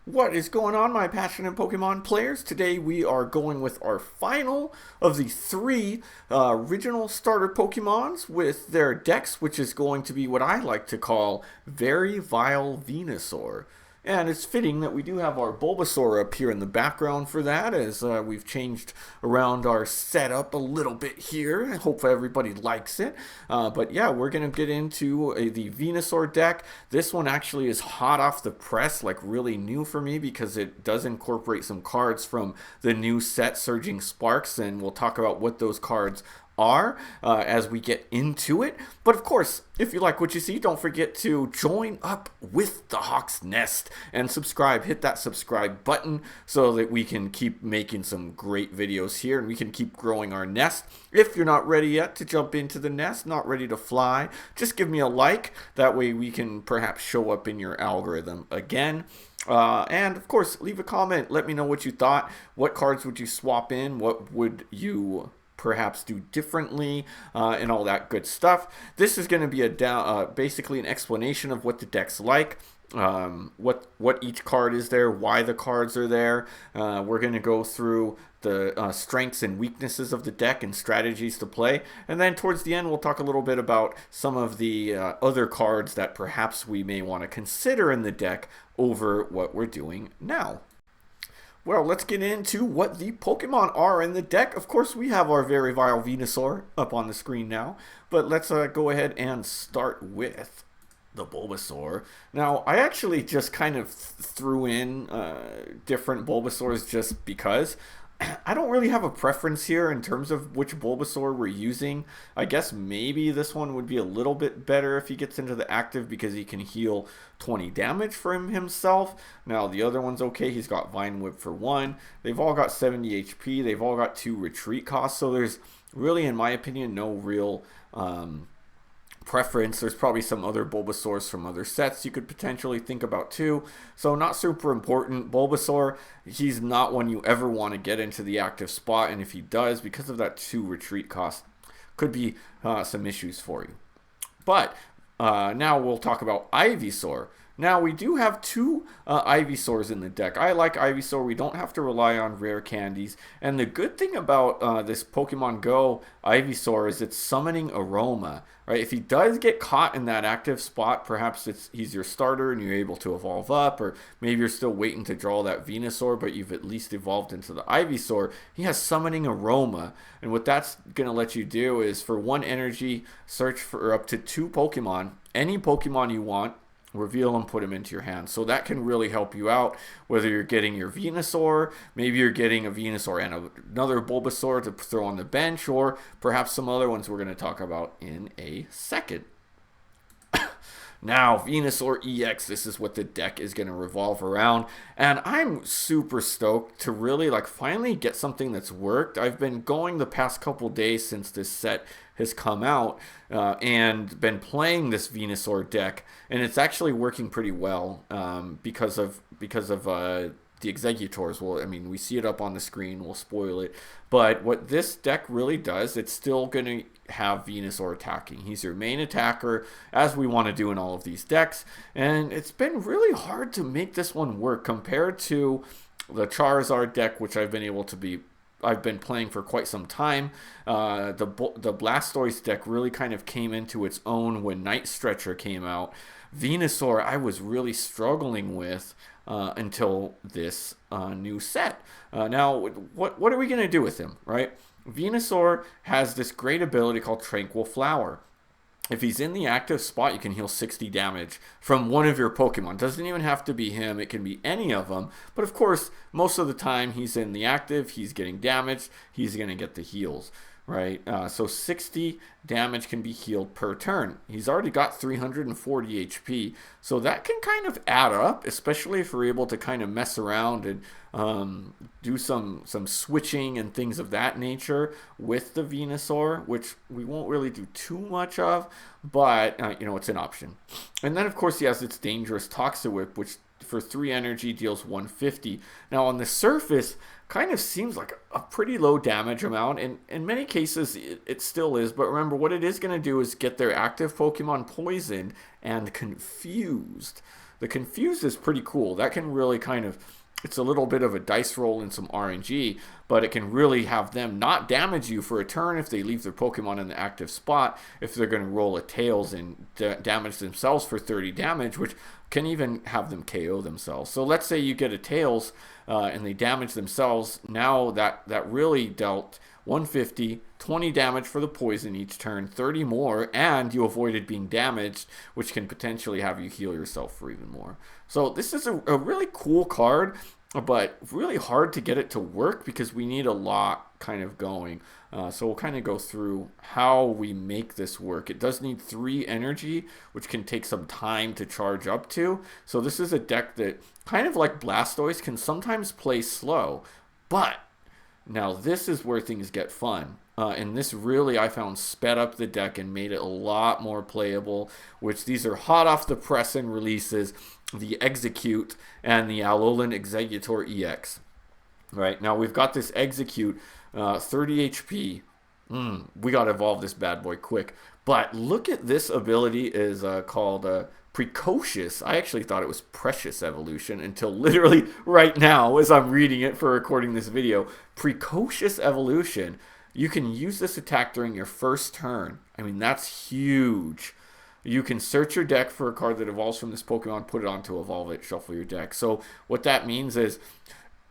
What is going on, my passionate Pokemon players? Today we are going with our final of the three original starter Pokemons with their decks, which is going to be what I like to call Very Vile Venusaur. And it's fitting that we do have our Bulbasaur up here in the background for that, as we've changed around our setup a little bit here. I hope everybody likes it. But yeah, we're going to get into the Venusaur deck. This one actually is hot off the press, like really new for me, because it does incorporate some cards from the new set, Surging Sparks, and we'll talk about what those cards are as we get into it. But of course, if you like what you see, don't forget to join up with the Hawk's Nest and subscribe. Hit that subscribe button so that we can keep making some great videos here and we can keep growing our nest. If you're not ready yet to jump into the nest, not ready to fly, just give me a like. That way we can perhaps show up in your algorithm again. And of course, leave a comment. Let me know what you thought. What cards would you swap in? What would you perhaps do differently, and all that good stuff. This is going to be basically an explanation of what the deck's like, what each card is there, why the cards are there. We're going to go through the strengths and weaknesses of the deck and strategies to play, and then towards the end we'll talk a little bit about some of the other cards that perhaps we may want to consider in the deck over what we're doing now. Well, let's get into what the Pokemon are in the deck. Of course, we have our very vile Venusaur up on the screen now, but let's go ahead and start with the Bulbasaur. Now, I actually just kind of threw in different Bulbasaurs just because. I don't really have a preference here in terms of which Bulbasaur we're using. I guess maybe this one would be a little bit better if he gets into the active because he can heal 20 damage for himself. Now the other one's okay. He's got Vine Whip for 1. They've all got 70 HP. They've all got 2 retreat costs. So there's really, in my opinion, no real preference. There's probably some other Bulbasaurs from other sets you could potentially think about too. So not super important. Bulbasaur, he's not one you ever want to get into the active spot, and if he does, because of that 2 retreat cost, could be some issues for you. But now we'll talk about Ivysaur. Now, we do have 2 Ivysaurs in the deck. I like Ivysaur. We don't have to rely on rare candies. And the good thing about this Pokemon Go Ivysaur is it's summoning Aroma. Right? If he does get caught in that active spot, perhaps he's your starter and you're able to evolve up, or maybe you're still waiting to draw that Venusaur, but you've at least evolved into the Ivysaur. He has Summoning Aroma. And what that's going to let you do is, for 1 energy, search for up to 2 Pokemon. Any Pokemon you want, reveal and put them into your hand. So that can really help you out, whether you're getting your Venusaur, maybe you're getting a Venusaur and another Bulbasaur to throw on the bench, or perhaps some other ones we're going to talk about in a second. Now, Venusaur EX, this is what the deck is going to revolve around, and I'm super stoked to really finally get something that's worked. I've been going the past couple days since this set has come out and been playing this Venusaur deck, and it's actually working pretty well because of the Exeggutors. Well, I mean, we see it up on the screen. We'll spoil it. But what this deck really does, it's still going to have Venusaur attacking. He's your main attacker, as we want to do in all of these decks. And it's been really hard to make this one work compared to the Charizard deck, which I've been playing for quite some time. The Blastoise deck really kind of came into its own when Night Stretcher came out. Venusaur, I was really struggling with until this new set. Now, what are we going to do with him, right? Venusaur has this great ability called Tranquil Flower. If he's in the active spot, you can heal 60 damage from one of your Pokemon. Doesn't even have to be him. It can be any of them. But of course, most of the time he's in the active, he's getting damaged, he's going to get the heals, right? So 60 damage can be healed per turn. He's already got 340 HP. So that can kind of add up, especially if we're able to kind of mess around and do some switching and things of that nature with the Venusaur, which we won't really do too much of, but it's an option. And then of course he has its dangerous Toxic Whip, which for 3 energy deals 150. Now on the surface, kind of seems like a pretty low damage amount, and in many cases it still is, but remember, what it is going to do is get their active Pokemon poisoned and confused. The Confuse is pretty cool. That can really kind of, it's a little bit of a dice roll and some RNG, but it can really have them not damage you for a turn if they leave their Pokemon in the active spot, if they're going to roll a Tails and damage themselves for 30 damage, which can even have them KO themselves. So let's say you get a Tails and they damage themselves. Now that really dealt 150, 20 damage for the poison each turn, 30 more, and you avoided being damaged, which can potentially have you heal yourself for even more. So this is a really cool card, but really hard to get it to work because we need a lot kind of going. So we'll kind of go through how we make this work. It does need 3 energy, which can take some time to charge up to. So this is a deck that, kind of like Blastoise, can sometimes play slow, but now this is where things get fun. And this really, I found, sped up the deck and made it a lot more playable, which these are hot off the press and releases, the Exeggutor and the Alolan Exeggutor EX. Right, now we've got this Exeggutor, 30 HP. We got to evolve this bad boy quick. But look at this ability, is called Precocious. I actually thought it was Precious Evolution until literally right now as I'm reading it for recording this video. Precocious Evolution. You can use this attack during your first turn. I mean, that's huge. You can search your deck for a card that evolves from this Pokemon, put it on to evolve it, shuffle your deck. So what that means is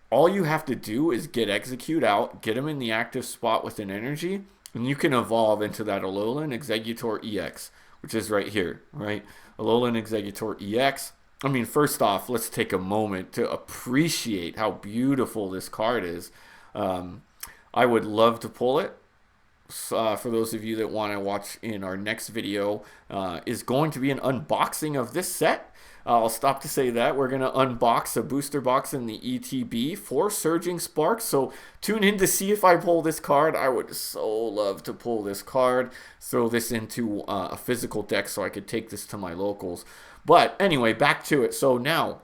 all you have to do is get Exeggutor out, get him in the active spot with an energy, and you can evolve into that Alolan Exeggutor EX, which is right here, right? Alolan Exeggutor EX. I mean, first off, let's take a moment to appreciate how beautiful this card is. I would love to pull it. For those of you that want to watch in our next video, is going to be an unboxing of this set. I'll stop to say that. We're going to unbox a booster box in the ETB for Surging Sparks. So tune in to see if I pull this card. I would so love to pull this card, throw this into a physical deck so I could take this to my locals. But anyway, back to it. So now,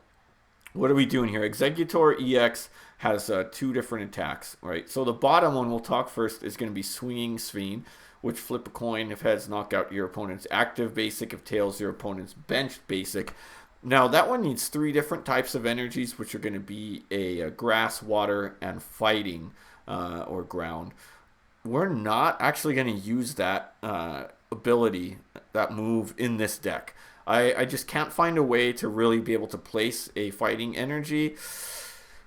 what are we doing here? Exeggutor EX has 2 different attacks, right? So the bottom one we'll talk first is going to be Swinging Sphene, which flip a coin. If heads, knock out your opponent's active basic. If tails, your opponent's benched basic. Now that one needs 3 different types of energies, which are going to be a grass, water, and fighting or ground. We're not actually going to use that ability, that move in this deck. I just can't find a way to really be able to place a fighting energy.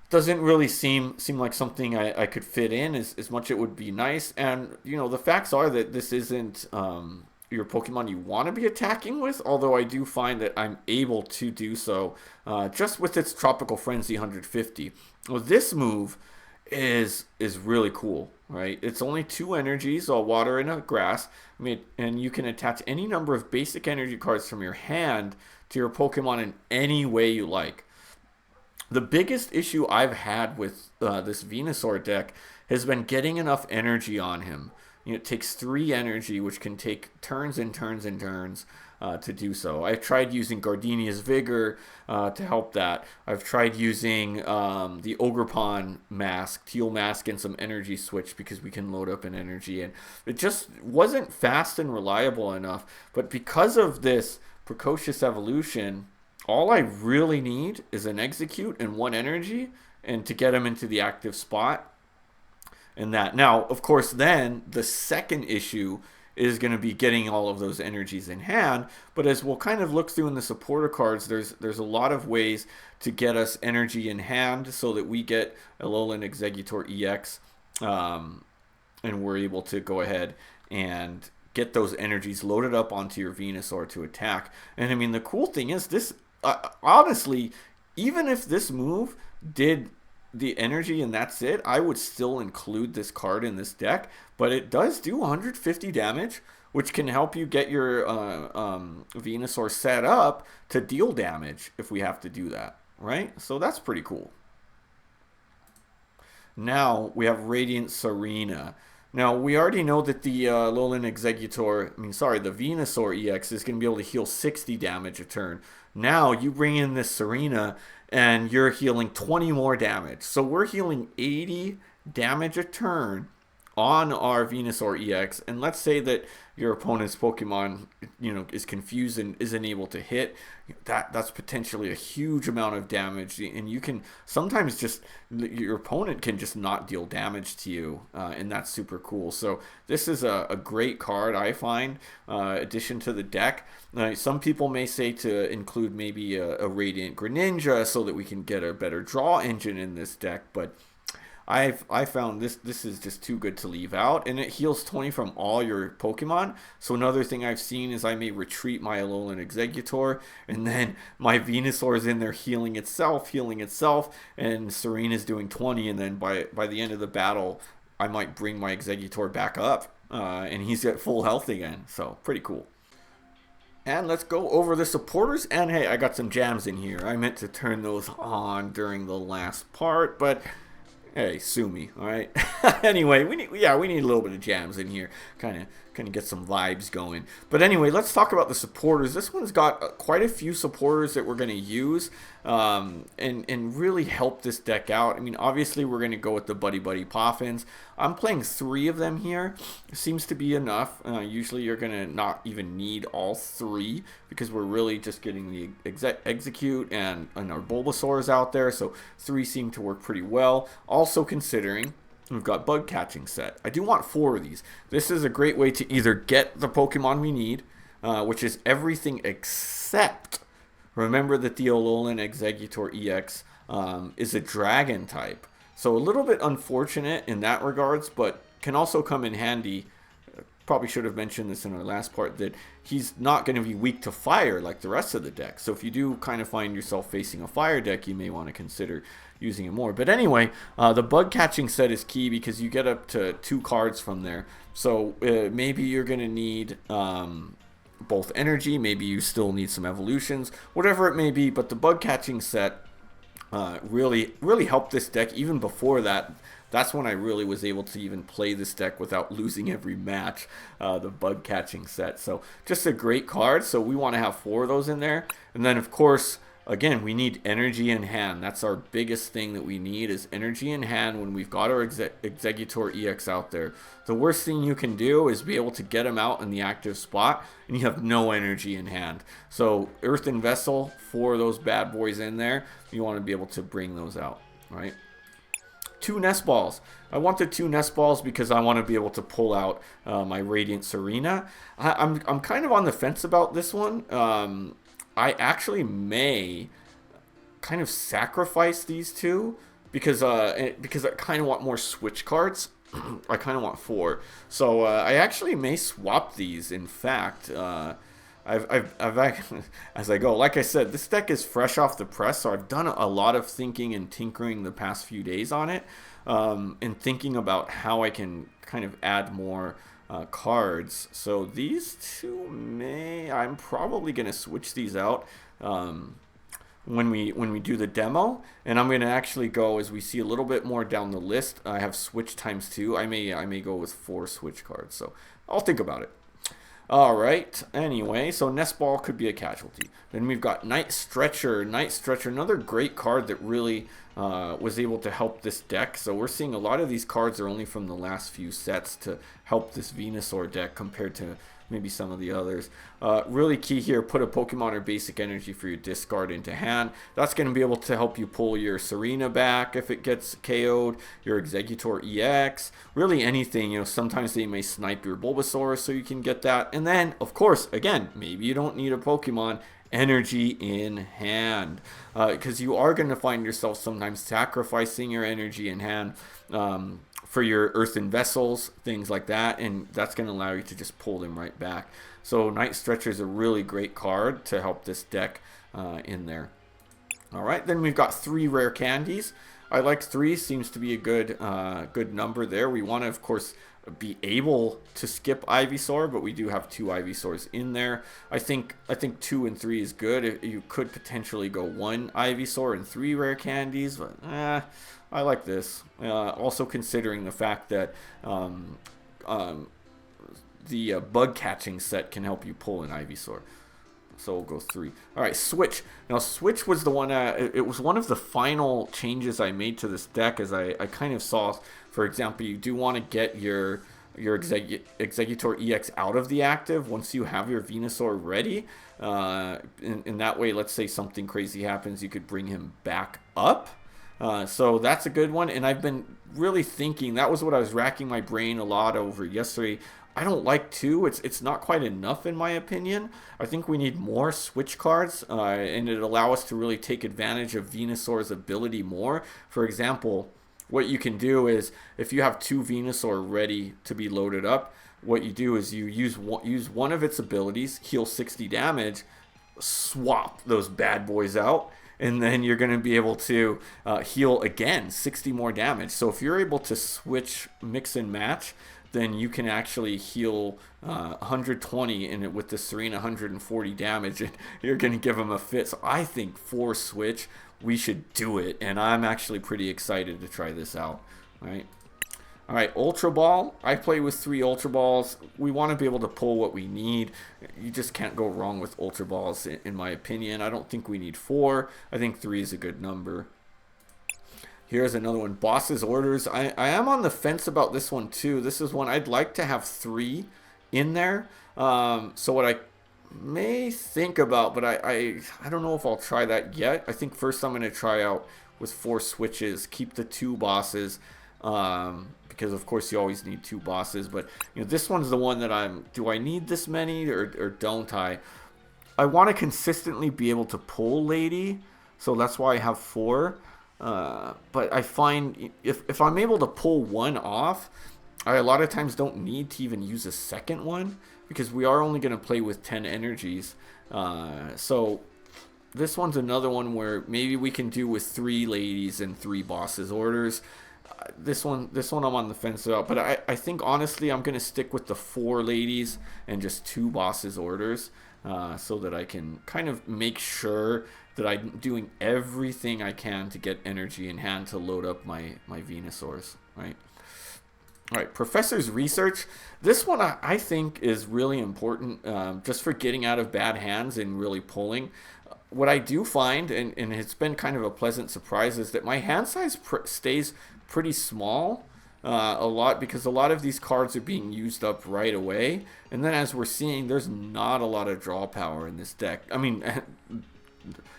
Doesn't really seem like something I could fit in as much. It would be nice. And, you know, the facts are that this isn't your Pokemon you want to be attacking with, although I do find that I'm able to do so just with its Tropical Frenzy 150. Well, this move is really cool, right? It's only 2 energies, a water and a grass. I mean, and you can attach any number of basic energy cards from your hand to your Pokemon in any way you like. The biggest issue I've had with this Venusaur deck has been getting enough energy on him. You know, it takes 3 energy, which can take turns and turns and turns to do so. I've tried using Gardenia's Vigor to help that. I've tried using the Ogerpon mask, Teal mask, and some energy switch because we can load up an energy. And it just wasn't fast and reliable enough. But because of this Precocious Evolution, all I really need is an Exeggutor and 1 energy, and to get him into the active spot. And that. Now, of course, then the second issue is going to be getting all of those energies in hand. But as we'll kind of look through in the supporter cards, there's a lot of ways to get us energy in hand so that we get Alolan Exeggutor EX, and we're able to go ahead and get those energies loaded up onto your Venusaur to attack. And I mean, the cool thing is this, honestly, even if this move did the energy and that's it, I would still include this card in this deck. But it does do 150 damage, which can help you get your Venusaur set up to deal damage if we have to do that, right? So that's pretty cool. Now we have Radiant Serena. Now, we already know that the Alolan Exeggutor, the Venusaur EX is going to be able to heal 60 damage a turn. Now, you bring in this Serena, and you're healing 20 more damage. So we're healing 80 damage a turn on our Venusaur EX, and let's say that your opponent's Pokemon, is confused and isn't able to hit, that's potentially a huge amount of damage, and you can sometimes just your opponent can just not deal damage to you, and that's super cool. So this is a great card, I find, addition to the deck. Some people may say to include maybe a Radiant Greninja so that we can get a better draw engine in this deck, but I found this is just too good to leave out, and it heals 20 from all your Pokemon. So another thing I've seen is I may retreat my Alolan Exeggutor, and then my Venusaur is in there healing itself, and Serene is doing 20, and then by the end of the battle, I might bring my Exeggutor back up, and he's at full health again. So pretty cool. And let's go over the supporters. And hey, I got some jams in here. I meant to turn those on during the last part, but hey, sue me, all right? Anyway, we need a little bit of jams in here, kind of get some vibes going. But anyway, let's talk about the supporters. This one's got quite a few supporters that we're going to use, and really help this deck out. I mean, obviously we're going to go with the Buddy Buddy Poffins. I'm playing 3 of them here. It seems to be enough. Usually you're going to not even need all 3, because we're really just getting the Execute and our Bulbasaurs out there. So 3 seem to work pretty well. Also considering we've got Bug Catching Set. I do want 4 of these. This is a great way to either get the Pokemon we need, which is everything except, remember that the Alolan Exeggutor EX is a Dragon type. So a little bit unfortunate in that regards, but can also come in handy. Probably should have mentioned this in our last part, that he's not going to be weak to fire like the rest of the deck. So if you do kind of find yourself facing a fire deck, you may want to consider using it more. But anyway, the Bug Catching Set is key because you get up to 2 cards from there. So maybe you're going to need both energy, maybe you still need some evolutions, whatever it may be. But the Bug Catching Set really helped this deck. Even before that, that's when I really was able to even play this deck without losing every match, the Bug Catching Set. So just a great card. So we want to have 4 of those in there. And then, of course, again, we need energy in hand. That's our biggest thing that we need, is energy in hand when we've got our Exeggutor EX out there. The worst thing you can do is be able to get him out in the active spot and you have no energy in hand. So Earthen Vessel, 4 of those bad boys in there. You want to be able to bring those out, right? 2 Nest Balls. I wanted 2 Nest Balls because I want to be able to pull out my Radiant Serena. I'm kind of on the fence about this one. I actually may kind of sacrifice these 2 because I kind of want more switch cards. I kind of want 4, so I actually may swap these. In fact, I've as I go, like I said, this deck is fresh off the press, so I've done a lot of thinking and tinkering the past few days on it, and thinking about how I can kind of add more cards. So these 2 I'm probably going to switch these out when we do the demo, and I'm going to actually go, as we see a little bit more down the list, I have switch times 2. I may go with 4 switch cards, so I'll think about it. Alright, anyway, so Nest Ball could be a casualty. Then we've got Night Stretcher, another great card that really was able to help this deck. So we're seeing a lot of these cards are only from the last few sets to help this Venusaur deck compared to maybe some of the others. Really key here, put a Pokemon or basic energy for your discard into hand. That's going to be able to help you pull your Serena back if it gets KO'd, your Exeggutor EX, really anything. Sometimes they may snipe your Bulbasaur so you can get that. And then, of course, again, maybe you don't need a Pokemon, energy in hand, because you are going to find yourself sometimes sacrificing your energy in hand for your Earthen Vessels, things like that, and that's going to allow you to just pull them right back. So Night Stretcher is a really great card to help this deck in there. Alright, then we've got 3 rare candies. I like 3, seems to be a good number there. We want to, of course, be able to skip Ivysaur, but we do have 2 Ivysaurs in there. I think 2 and 3 is good. You could potentially go 1 Ivysaur and 3 rare candies, but I like this. Also considering the fact that the Bug Catching Set can help you pull an Ivysaur. So we'll go 3. All right, switch. Now switch was the one. It was one of the final changes I made to this deck, as I kind of saw. For example, you do want to get your Exeggutor EX out of the active once you have your Venusaur ready. In that way, let's say something crazy happens, you could bring him back up. So that's a good one, and I've been really thinking, that was what I was racking my brain a lot over yesterday. I don't like 2. It's not quite enough in my opinion. I think we need more switch cards, and it allow us to really take advantage of Venusaur's ability more. For example, what you can do is, if you have 2 Venusaur ready to be loaded up, what you do is you use one of its abilities, heal 60 damage, swap those bad boys out, and then you're going to be able to heal again 60 more damage. So if you're able to switch, mix and match, then you can actually heal 120 in it with the Serena 140 damage, and you're going to give them a fit. So I think for switch, we should do it, and I'm actually pretty excited to try this out. All right, Ultra Ball. I play with 3 Ultra Balls. We want to be able to pull what we need. You just can't go wrong with Ultra Balls, in my opinion. I don't think we need 4. I think 3 is a good number. Here's another one, Boss's Orders. I am on the fence about this one too. This is one I'd like to have 3 in there. So what I may think about, but I don't know if I'll try that yet. I think first I'm going to try out with 4 switches, keep the 2 bosses, because of course you always need 2 bosses. But you know, this one's the one that do I need this many or don't I? I want to consistently be able to pull Lady, so that's why I have 4. But I find if I'm able to pull one off, I a lot of times don't need to even use a second one, because we are only going to play with 10 energies. So this one's another one where maybe we can do with 3 ladies and 3 bosses orders. This one I'm on the fence about, but I think honestly I'm going to stick with the 4 ladies and just 2 bosses orders, so that I can kind of make sure that I'm doing everything I can to get energy in hand to load up my Venusaurs, right? All right, Professor's Research. This one I think is really important, just for getting out of bad hands and really pulling. What I do find, and it's been kind of a pleasant surprise, is that my hand size stays pretty small a lot, because a lot of these cards are being used up right away. And then as we're seeing, there's not a lot of draw power in this deck. I mean,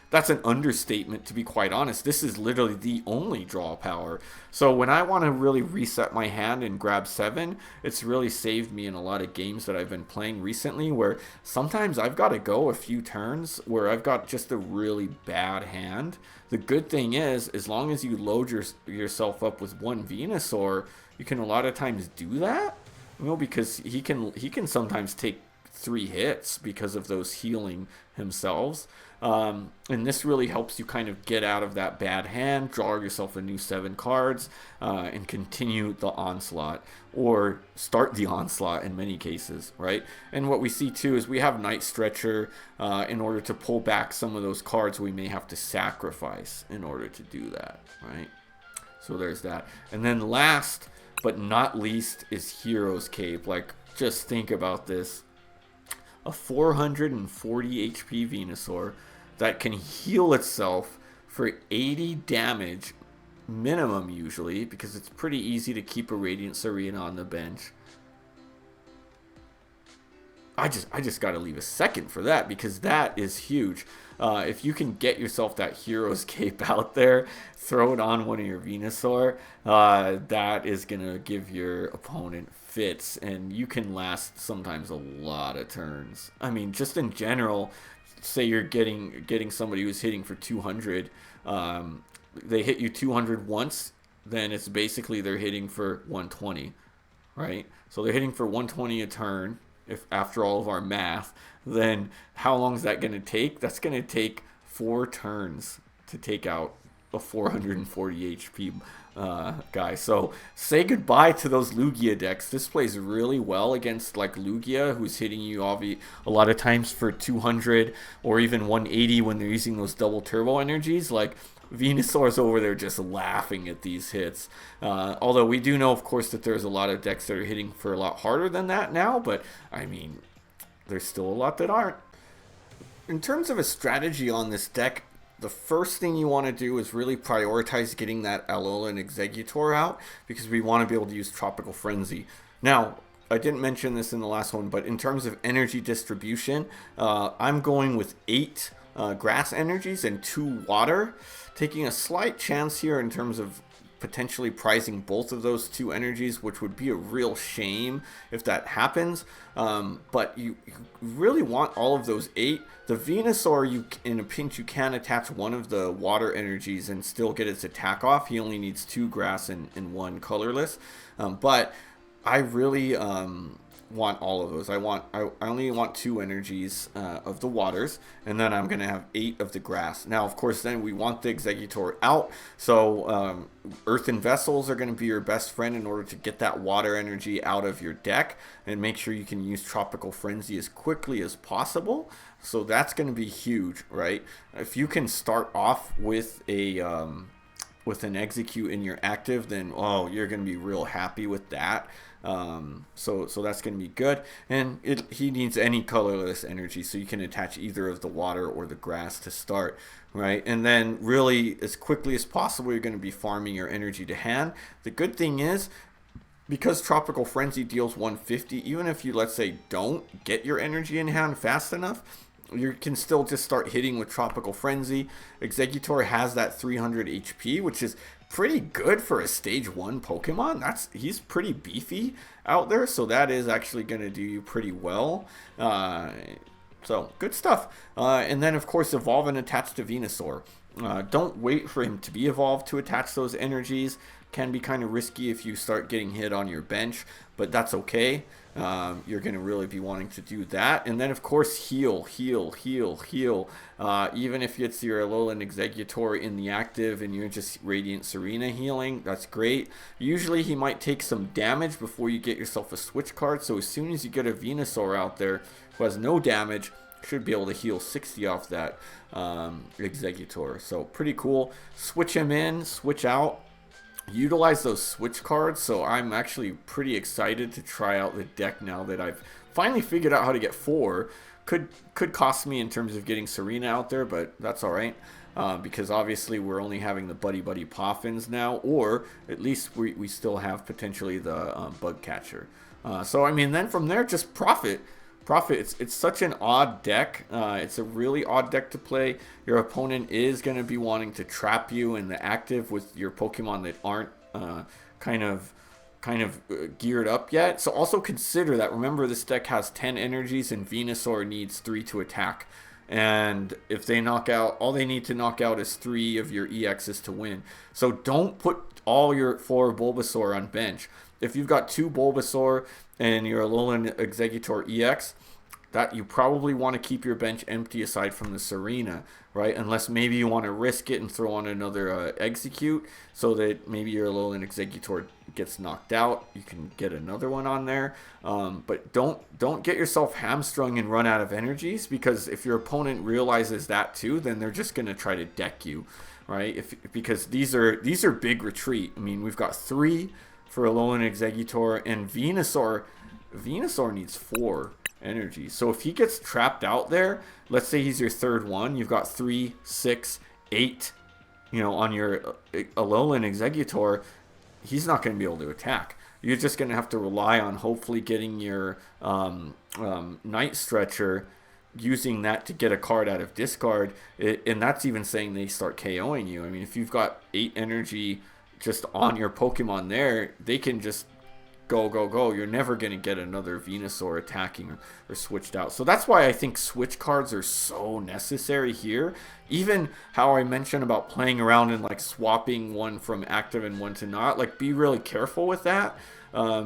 that's an understatement, to be quite honest. This is literally the only draw power. So when I want to really reset my hand and grab 7, it's really saved me in a lot of games that I've been playing recently, where sometimes I've got to go a few turns where I've got just a really bad hand. The good thing is, as long as you load yourself up with 1 Venusaur, you can a lot of times do that. You know, because he can sometimes take 3 hits because of those healing themselves. And this really helps you kind of get out of that bad hand, draw yourself a new 7 cards, and continue the onslaught, or start the onslaught in many cases, right? And what we see too is we have Night Stretcher. In order to pull back some of those cards, we may have to sacrifice in order to do that, right? So there's that. And then last but not least is Hero's Cape. Like, just think about this. A 440 HP Venusaur that can heal itself for 80 damage minimum, usually, because it's pretty easy to keep a Radiant Serena on the bench. I just got to leave a second for that, because that is huge. If you can get yourself that Hero's Cape out there, throw it on one of your Venusaur, that is going to give your opponent fits, and you can last sometimes a lot of turns. I mean, just in general, say you're getting somebody who's hitting for 200, they hit you 200 once, then it's basically they're hitting for 120, right? So they're hitting for 120 a turn. If after all of our math, then how long is that going to take? That's going to take 4 turns to take out a 440 HP guy. So say goodbye to those Lugia decks. This plays really well against like Lugia, who's hitting you a lot of times for 200 or even 180 when they're using those double turbo energies. Like, Venusaur's over there just laughing at these hits. Although we do know, of course, that there's a lot of decks that are hitting for a lot harder than that now. But, I mean, there's still a lot that aren't. In terms of a strategy on this deck, the first thing you want to do is really prioritize getting that Alolan Exeggutor out, because we want to be able to use Tropical Frenzy. Now, I didn't mention this in the last one, but in terms of energy distribution, I'm going with 8 grass energies and 2 water, taking a slight chance here in terms of potentially prizing both of those 2 energies, which would be a real shame if that happens. But you really want all of those 8. The Venusaur, in a pinch, you can attach one of the water energies and still get its attack off. He only needs 2 grass and 1 colorless. But I really want all of those. I only want 2 energies of the waters, and then I'm gonna have 8 of the grass. Now, of course, then we want the Exeggutor out, so earthen vessels are gonna be your best friend in order to get that water energy out of your deck and make sure you can use Tropical Frenzy as quickly as possible. So that's gonna be huge, right? If you can start off with a with an Execute in your active, then you're gonna be real happy with that. So that's going to be good, and he needs any colorless energy, so you can attach either of the water or the grass to start, right? And then really as quickly as possible, you're going to be farming your energy to hand. The good thing is, because Tropical Frenzy deals 150, even if you, let's say, don't get your energy in hand fast enough, you can still just start hitting with Tropical Frenzy. Exeggutor has that 300 HP, which is pretty good for a stage 1 Pokemon. He's pretty beefy out there, so that is actually going to do you pretty well. So good stuff. And then of course evolve and attach to Venusaur. Don't wait for him to be evolved to attach those energies. Can be kind of risky if you start getting hit on your bench, but that's okay. You're going to really be wanting to do that. And then of course heal. Even if it's your Alolan Exeggutor in the active and you're just Radiant Serena healing, that's great. Usually he might take some damage before you get yourself a switch card, so as soon as you get a Venusaur out there who has no damage, should be able to heal 60 off that Exeggutor. So pretty cool. Switch him in, switch out. Utilize those switch cards, so I'm actually pretty excited to try out the deck now that I've finally figured out how to get 4. Could cost me in terms of getting Serena out there, but that's alright, because obviously we're only having the Buddy Poffins now, or at least we still have potentially the Bug Catcher. So I mean, then from there, just profit. It's such an odd deck. It's a really odd deck to play. Your opponent is going to be wanting to trap you in the active with your Pokemon that aren't kind of geared up yet. So also consider that. Remember, this deck has 10 energies and Venusaur needs 3 to attack. And if they knock out, all they need to knock out is 3 of your EXs to win. So don't put all your 4 Bulbasaur on bench. If you've got 2 Bulbasaur and your Alolan Exeggutor EX, that you probably want to keep your bench empty aside from the Serena, right? Unless maybe you want to risk it and throw on another Execute so that maybe your Alolan Exeggutor gets knocked out. You can get another one on there. But don't get yourself hamstrung and run out of energies, because if your opponent realizes that too, then they're just going to try to deck you, right? Because these are big retreat. I mean, we've got 3 for Alolan Exeggutor, and Venusaur needs 4 energy. So if he gets trapped out there, let's say he's your 3rd one, you've got 3, 6, 8, on your Alolan Exeggutor, he's not going to be able to attack. You're just going to have to rely on hopefully getting your Night Stretcher, using that to get a card out of discard, and that's even saying they start KOing you. I mean, if you've got 8 energy just on your Pokemon there, they can just go. You're never going to get another Venusaur attacking or switched out. So that's why I think switch cards are so necessary here. Even how I mentioned about playing around and like swapping one from active and one to not, like be really careful with that,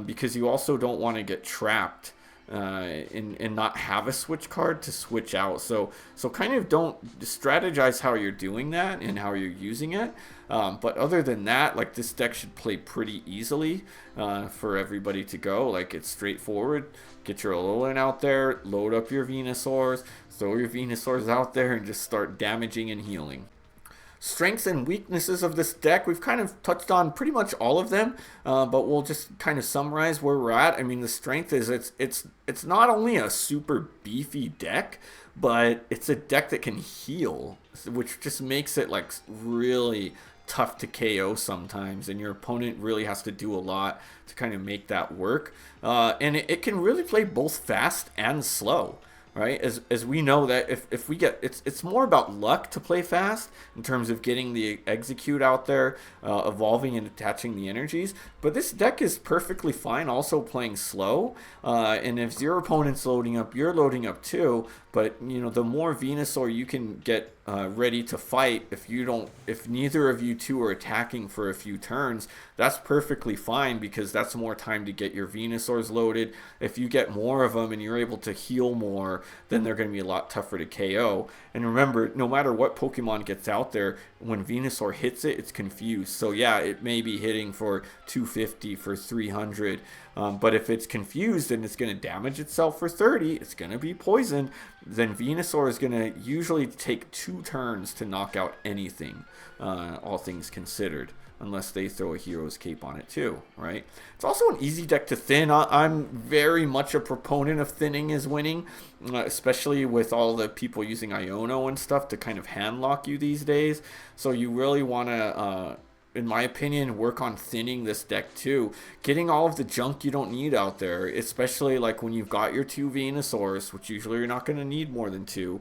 because you also don't want to get trapped and not have a switch card to switch out. So kind of don't strategize how you're doing that and how you're using it. But other than that, like this deck should play pretty easily for everybody to go. Like it's straightforward. Get your Alolan out there, load up your Venusaurs, throw your Venusaurs out there, and just start damaging and healing. Strengths and weaknesses of this deck, we've kind of touched on pretty much all of them, but we'll just kind of summarize where we're at. I mean, the strength is it's not only a super beefy deck, but it's a deck that can heal, which just makes it like really tough to KO sometimes, and your opponent really has to do a lot to kind of make that work. And it can really play both fast and slow. Right, as we know that if we get it's more about luck to play fast in terms of getting the execute out there, evolving and attaching the energies. But this deck is perfectly fine also playing slow, and if your opponent's loading up, you're loading up too. But you know, the more Venusaur you can get ready to fight, if neither of you two are attacking for a few turns, that's perfectly fine, because that's more time to get your Venusaurs loaded. If you get more of them and you're able to heal more, then they're going to be a lot tougher to KO. And remember, no matter what Pokemon gets out there, when Venusaur hits it, it's confused. So yeah, it may be hitting for 250, for 300, but if it's confused and it's going to damage itself for 30, it's going to be poisoned, then Venusaur is going to usually take 2 turns to knock out anything, all things considered, unless they throw a Hero's Cape on it too, right? It's also an easy deck to thin. I'm very much a proponent of thinning as winning, especially with all the people using Iono and stuff to kind of hand lock you these days. So you really want to, in my opinion, work on thinning this deck too. Getting all of the junk you don't need out there, especially like when you've got your 2 Venusaurs, which usually you're not going to need more than 2.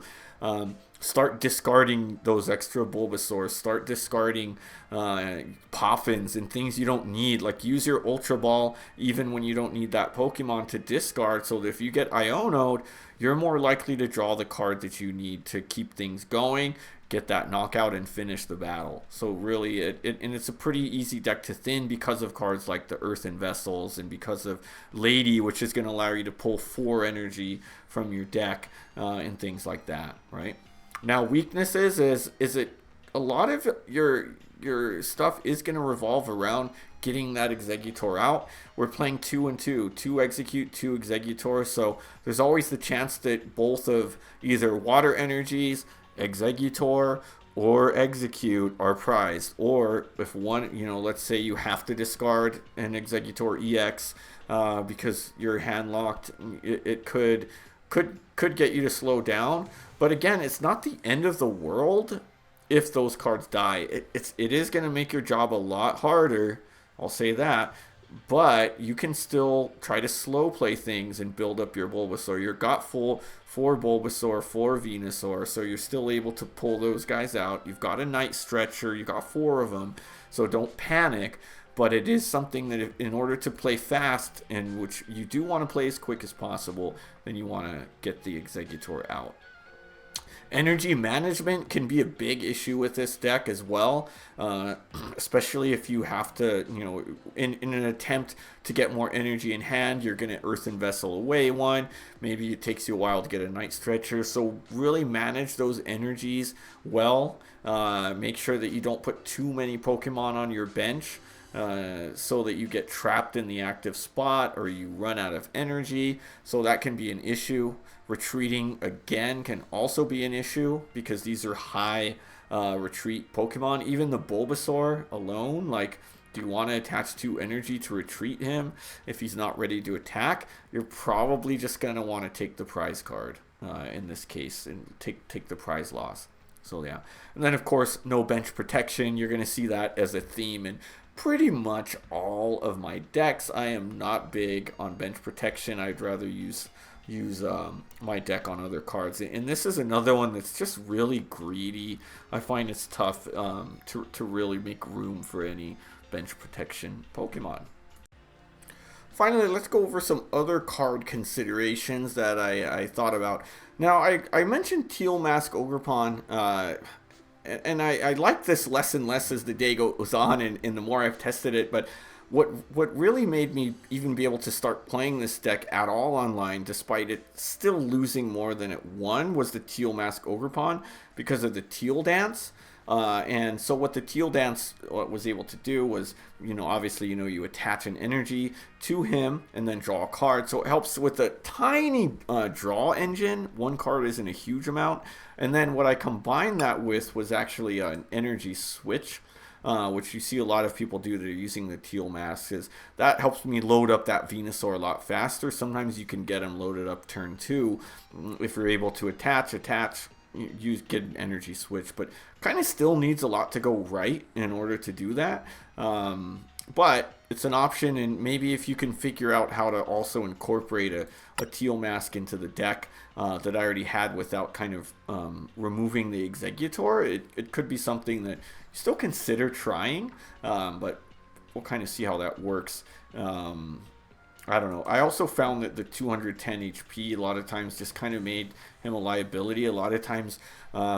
Start discarding those extra Bulbasaurs. Start discarding Poffins and things you don't need. Like, use your Ultra Ball even when you don't need that Pokemon to discard, so that if you get Iono'd, you're more likely to draw the card that you need to keep things going, get that knockout, and finish the battle. So really, it's a pretty easy deck to thin because of cards like the Earthen Vessels, and because of Lady, which is going to allow you to pull 4 energy from your deck, and things like that, right? Now, weaknesses is it a lot of your stuff is going to revolve around getting that Exeggutor out. We're playing 2 and 2, 2 Execute, 2 Exeggutor, so there's always the chance that both of either Water Energies, Exeggutor, or Execute are prized. Or if one, you know, let's say you have to discard an Exeggutor EX because you're hand locked, it could get you to slow down. But again, it's not the end of the world if those cards die. It is going to make your job a lot harder, I'll say that, but you can still try to slow play things and build up your Bulbasaur. You've got 4 Bulbasaur, 4 Venusaur, so you're still able to pull those guys out. You've got a Night Stretcher, you've got 4 of them, so don't panic. But it is something that in order to play fast, and which you do want to play as quick as possible, then you want to get the Exeggutor out. Energy management can be a big issue with this deck as well, especially if you have to, you know, in an attempt to get more energy in hand, you're going to Earthen Vessel away one. Maybe it takes you a while to get a Night Stretcher, so really manage those energies well. Make sure that you don't put too many Pokemon on your bench, so that you get trapped in the active spot or you run out of energy, so that can be an issue. Retreating again can also be an issue because these are high retreat Pokemon. Even the Bulbasaur alone, like, do you want to attach 2 energy to retreat him if he's not ready to attack? You're probably just going to want to take the prize card in this case and take the prize loss. So yeah, and then of course no bench protection. You're going to see that as a theme in pretty much all of my decks. I am not big on bench protection. I'd rather use my deck on other cards, and this is another one that's just really greedy. I find it's tough to really make room for any bench protection Pokemon. Finally, let's go over some other card considerations that I thought about. Now, I mentioned Teal Mask Ogerpon, and I like this less and less as the day goes on, and the more I've tested it, but what really made me even be able to start playing this deck at all online, despite it still losing more than it won, was the Teal Mask Ogerpon because of the Teal Dance. And so what the Teal Dance was able to do was, obviously, you attach an energy to him and then draw a card. So it helps with a tiny draw engine. One card isn't a huge amount. And then what I combined that with was actually an energy switch, which you see a lot of people do that are using the teal masks. Is that helps me load up that Venusaur a lot faster. Sometimes you can get them loaded up turn 2 if you're able to attach, get an energy switch, but kind of still needs a lot to go right in order to do that. But it's an option, and maybe if you can figure out how to also incorporate a teal mask into the deck that I already had without kind of removing the Exeggutor, it could be something that you still consider trying, but we'll kind of see how that works. I don't know. I also found that the 210 HP a lot of times just kind of made him a liability. A lot of times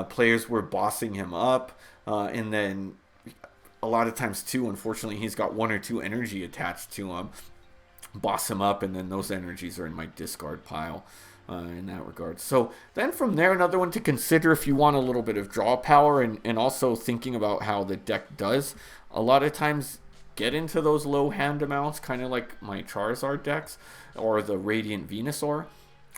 players were bossing him up, and then a lot of times too, unfortunately, he's got 1 or 2 energy attached to him. Boss him up, and then those energies are in my discard pile in that regard. So then from there, another one to consider if you want a little bit of draw power, and also thinking about how the deck does. A lot of times get into those low hand amounts, kind of like my Charizard decks or the Radiant Venusaur.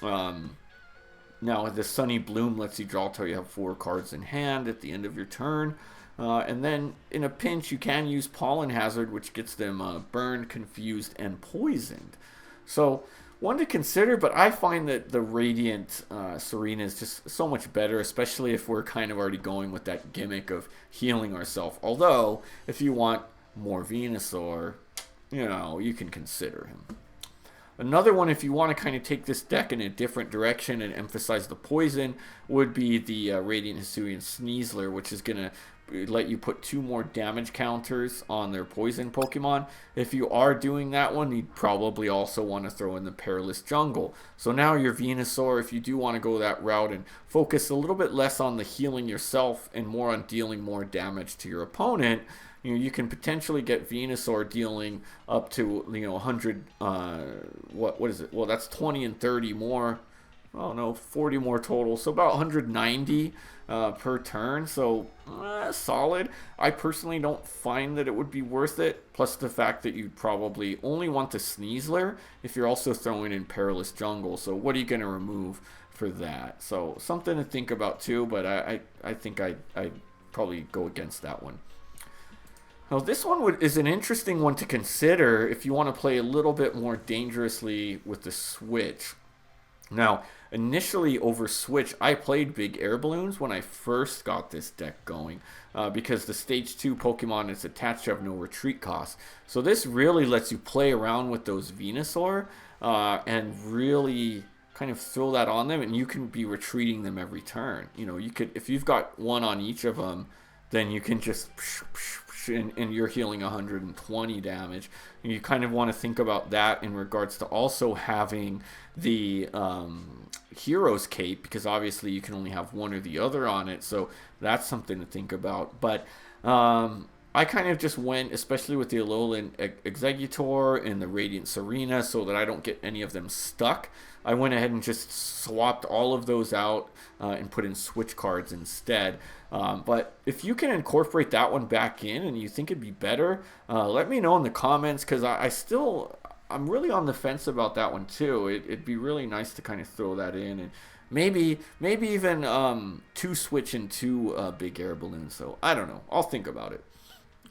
Now the Sunny Bloom lets you draw till you have 4 cards in hand at the end of your turn. And then in a pinch, you can use Pollen Hazard, which gets them burned, confused, and poisoned. So one to consider, but I find that the Radiant Serena is just so much better, especially if we're kind of already going with that gimmick of healing ourselves. Although, if you want more Venusaur, you can consider him. Another one, if you want to kind of take this deck in a different direction and emphasize the poison, would be the Radiant Hisuian Sneasler, which is going to let you put 2 more damage counters on their poison Pokemon. If you are doing that one, you'd probably also want to throw in the Perilous Jungle. So now your Venusaur, if you do want to go that route and focus a little bit less on the healing yourself and more on dealing more damage to your opponent, you can potentially get Venusaur dealing up to 100. What is it? Well, that's 20 and 30 more. Oh no, 40 more total. So about 190 per turn. So solid. I personally don't find that it would be worth it. Plus the fact that you'd probably only want the Sneasler if you're also throwing in Perilous Jungle. So what are you going to remove for that? So something to think about too. But I think I'd probably go against that one. Now this one is an interesting one to consider if you want to play a little bit more dangerously with the Switch. Now, initially over Switch, I played Big Air Balloons when I first got this deck going because the Stage 2 Pokemon is attached to have no retreat cost. So this really lets you play around with those Venusaur and really kind of throw that on them, and you can be retreating them every turn. You could, if you've got 1 on each of them, then you can just and you're healing 120 damage. And you kind of want to think about that in regards to also having the Hero's Cape, because obviously you can only have one or the other on it, so that's something to think about. But I kind of just went, especially with the Alolan Exeggutor and the Radiant Serena, so that I don't get any of them stuck. I went ahead and just swapped all of those out and put in Switch cards instead. But if you can incorporate that one back in and you think it'd be better, let me know in the comments, because I'm really on the fence about that one too. It'd be really nice to kind of throw that in, and maybe even 2 Switch and 2 Big Air Balloons. So I don't know. I'll think about it.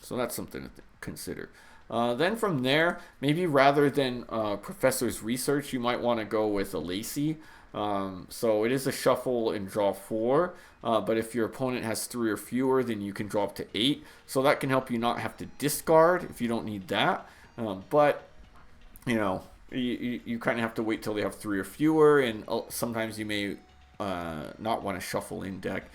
So that's something to consider. Then from there, maybe rather than Professor's Research, you might want to go with a Lacey. So it is a shuffle and draw 4, but if your opponent has 3 or fewer, then you can draw up to 8. So that can help you not have to discard if you don't need that. But you kind of have to wait till they have 3 or fewer, and sometimes you may not want to shuffle in deck.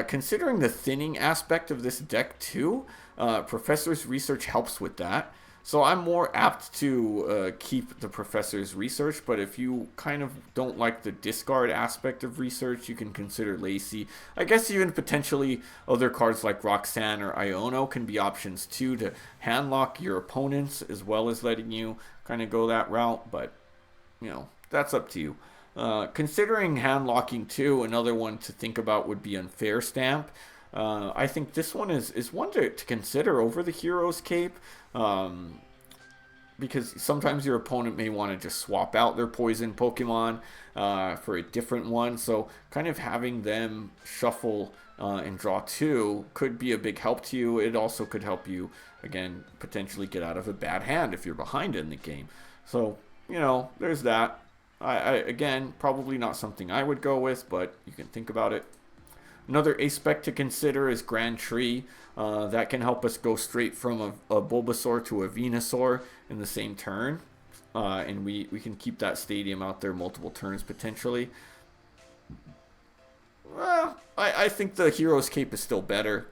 Considering the thinning aspect of this deck too, Professor's Research helps with that. So I'm more apt to keep the Professor's Research, but if you kind of don't like the discard aspect of Research, you can consider Lacey. I guess even potentially other cards like Roxanne or Iono can be options too, to handlock your opponents as well as letting you kind of go that route, but that's up to you. Considering hand locking too, another one to think about would be Unfair Stamp. I think this one is one to consider over the Hero's Cape. Because sometimes your opponent may want to just swap out their poison Pokemon for a different one. So kind of having them shuffle and draw two could be a big help to you. It also could help you, again, potentially get out of a bad hand if you're behind in the game. So, you know, there's that. Again, probably not something I would go with, but you can think about it. Another aspect to consider is Grand Tree. That can help us go straight from a Bulbasaur to a Venusaur in the same turn. And we can keep that stadium out there multiple turns potentially. Well, I think the Hero's Cape is still better.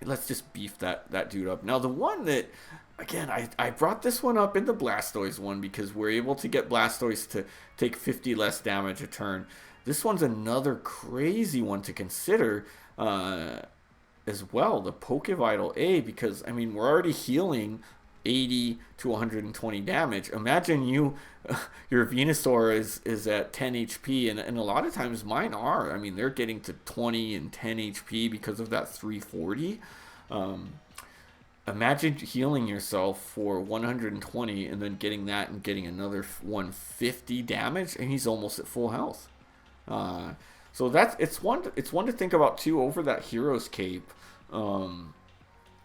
Let's just beef that dude up. Now the one that, again, I brought this one up in the Blastoise one because we're able to get Blastoise to take 50 less damage a turn. This one's another crazy one to consider as well, the Pokevital A, because, I mean, we're already healing 80 to 120 damage. Imagine your Venusaur is at 10 HP, and a lot of times mine are. I mean, they're getting to 20 and 10 HP because of that 340. Imagine healing yourself for 120 and then getting that and getting another 150 damage, and he's almost at full health. So it's one to think about too over that Hero's Cape.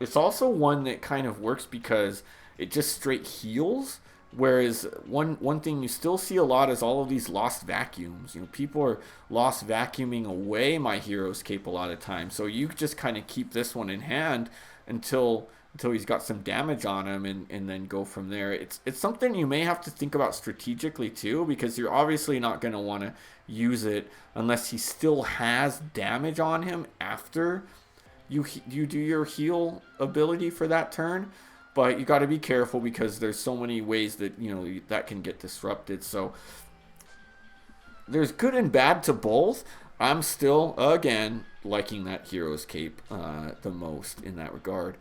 It's also one that kind of works because it just straight heals. Whereas one thing you still see a lot is all of these lost vacuums. You know, people are lost vacuuming away my Hero's Cape a lot of times. So you just kind of keep this one in hand until he's got some damage on him, and then go from there. It's something you may have to think about strategically too, because you're obviously not going to want to use it unless he still has damage on him after you do your heal ability for that turn. But you got to be careful because there's so many ways that, you know, that can get disrupted. So there's good and bad to both. I'm still, again, liking that Hero's Cape the most in that regard.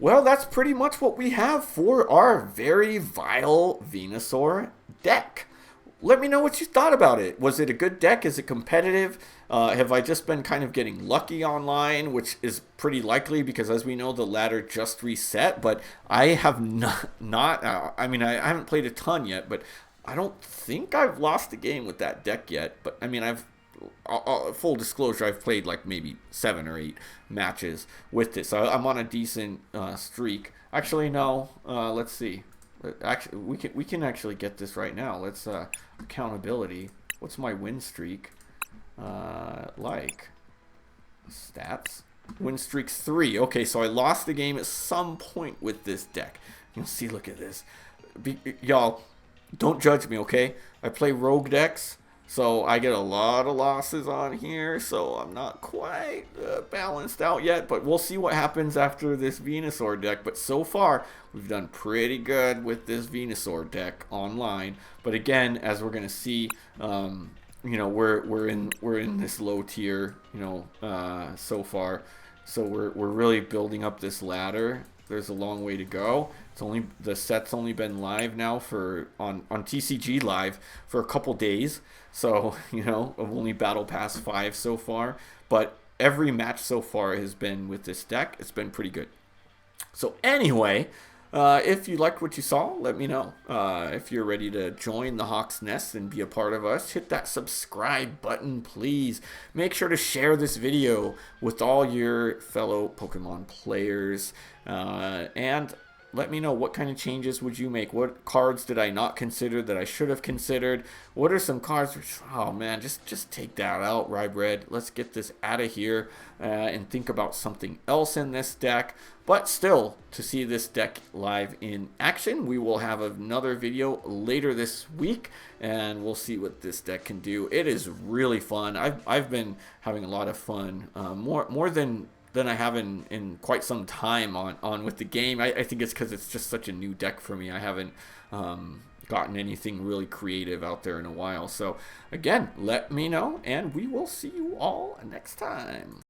Well, that's pretty much what we have for our very vile Venusaur deck. Let me know what you thought about it. Was it a good deck? Is it competitive? Have I just been kind of getting lucky online, which is pretty likely because, as we know, the ladder just reset. But I have not I mean, I haven't played a ton yet, but I don't think I've lost a game with that deck yet. But, I mean, full disclosure, I've played like maybe 7 or 8 matches with this. So I'm on a decent streak. Actually, no. Let's see. Actually, we can actually get this right now. Let's accountability. What's my win streak? Like stats. Win streak's 3. Okay, so I lost the game at some point with this deck. You'll see. Look at this. Y'all, don't judge me, okay? I play rogue decks. So I get a lot of losses on here, so I'm not quite balanced out yet, but we'll see what happens after this Venusaur deck. But so far, we've done pretty good with this Venusaur deck online. But again, as we're gonna see, you know, we're in this low tier, you know, so far. So we're really building up this ladder. There's a long way to go. The set's only been live now on TCG live for a couple days. So, you know, I've only Battle Pass 5 so far. But every match so far has been with this deck. It's been pretty good. So anyway, if you liked what you saw, let me know. If you're ready to join the Hawk's Nest and be a part of us, hit that subscribe button, please. Make sure to share this video with all your fellow Pokemon players. And let me know, what kind of changes would you make? What cards did I not consider that I should have considered? What are some cards which, oh man, just take that out, Rybread. Let's get this out of here and think about something else in this deck. But still, to see this deck live in action, we will have another video later this week, and we'll see what this deck can do. It is really fun. I've been having a lot of fun, more than I have in quite some time on with the game. I think it's because it's just such a new deck for me. I haven't gotten anything really creative out there in a while. So again, let me know, and we will see you all next time.